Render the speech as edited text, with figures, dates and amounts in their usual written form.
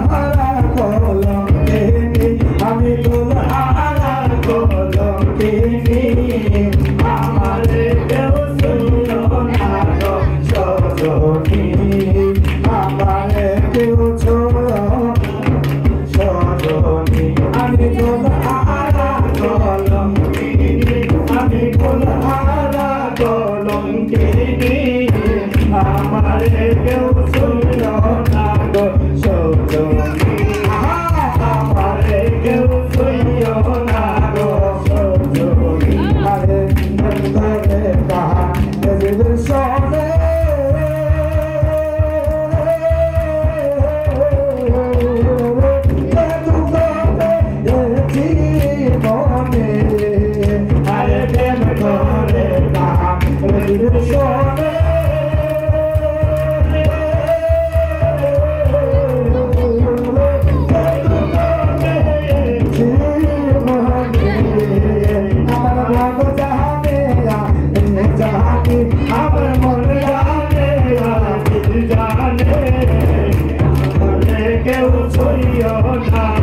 হারা কলঙ্কিনী আমি ফুল হারা কলঙ্কিনী আমারে কেউ ছুঁইও না গো সজনী আমারে কেউ ছুঁইও সজনী আমি ফুল হারা কলঙ্কিনী আমি ফুল হারা কলঙ্কিনী আমারে কেউ ছুঁইও না গো সজনী আমারে কেউ ছুঁইও না গো সজনী আরে নন্দরে বাহা এদের সনে আরে প্রেম করে বাহা এদের সনে আমার মন জানে দিল জানে কেউ ছুঁইও না